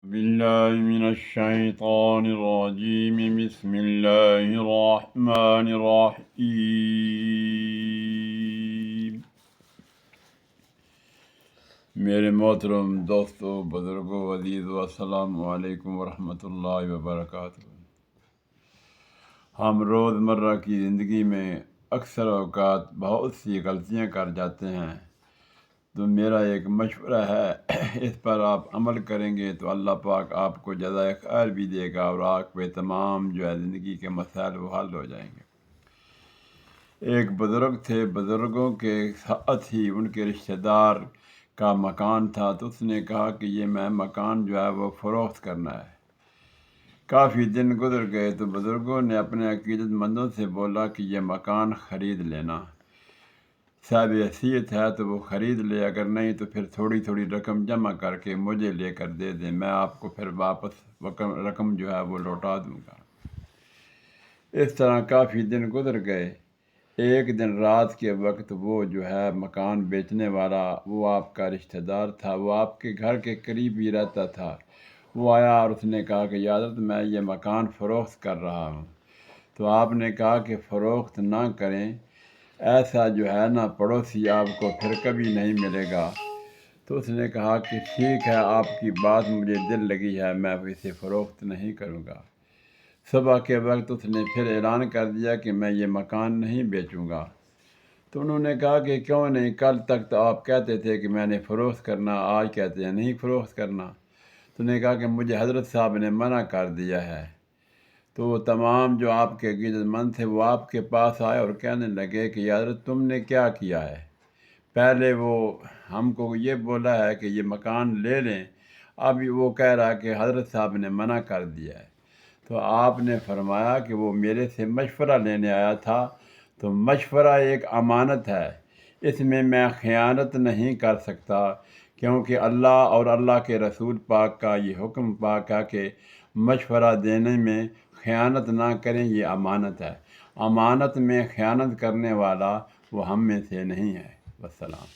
باللہ من الشیطان الرجیم بسم اللہ الرحمن الرحیم۔ میرے محترم دوستو، بزرگوں، عزیزو، السلام علیکم ورحمۃ اللہ وبرکاتہ۔ ہم روزمرہ کی زندگی میں اکثر اوقات بہت سی غلطیاں کر جاتے ہیں، تو میرا ایک مشورہ ہے، اس پر آپ عمل کریں گے تو اللہ پاک آپ کو جزائے خیر بھی دے گا اور آپ کے تمام زندگی کے مسائل وہ حل ہو جائیں گے۔ ایک بزرگ تھے، بزرگوں کے ساتھ ہی ان کے رشتہ دار کا مکان تھا، تو اس نے کہا کہ یہ میں مکان وہ فروخت کرنا ہے۔ کافی دن گزر گئے تو بزرگوں نے اپنے عقیدت مندوں سے بولا کہ یہ مکان خرید لینا، صاحب حیثیت ہے تو وہ خرید لے، اگر نہیں تو پھر تھوڑی تھوڑی رقم جمع کر کے مجھے لے کر دے دیں، میں آپ کو پھر واپس رقم وہ لوٹا دوں گا۔ اس طرح کافی دن گزر گئے۔ ایک دن رات کے وقت وہ مکان بیچنے والا، وہ آپ کا رشتہ دار تھا، وہ آپ کے گھر کے قریب ہی رہتا تھا، وہ آیا اور اس نے کہا کہ حضرت میں یہ مکان فروخت کر رہا ہوں۔ تو آپ نے کہا کہ فروخت نہ کریں، ایسا نا پڑوسی آپ کو پھر کبھی نہیں ملے گا۔ تو اس نے کہا کہ ٹھیک ہے، آپ کی بات مجھے دل لگی ہے، میں اسے فروخت نہیں کروں گا۔ صبح کے وقت اس نے پھر اعلان کر دیا کہ میں یہ مکان نہیں بیچوں گا۔ تو انہوں نے کہا کہ کیوں نہیں، کل تک تو آپ کہتے تھے کہ میں نے فروخت کرنا، آج کہتے ہیں نہیں فروخت کرنا۔ تو نے کہا کہ مجھے حضرت صاحب نے منع کر دیا ہے۔ تو وہ تمام جو آپ کے عقیدت مند تھے وہ آپ کے پاس آئے اور کہنے لگے کہ حضرت تم نے کیا کیا ہے؟ پہلے وہ ہم کو یہ بولا ہے کہ یہ مکان لے لیں، اب وہ کہہ رہا کہ حضرت صاحب نے منع کر دیا ہے۔ تو آپ نے فرمایا کہ وہ میرے سے مشورہ لینے آیا تھا، تو مشورہ ایک امانت ہے، اس میں خیانت نہیں کر سکتا، کیونکہ اللہ اور اللہ کے رسول پاک کا یہ حکم پاک ہے کہ مشورہ دینے میں خیانت نہ کریں، یہ امانت ہے۔ امانت میں خیانت کرنے والا وہ ہم میں سے نہیں ہے۔ والسلام۔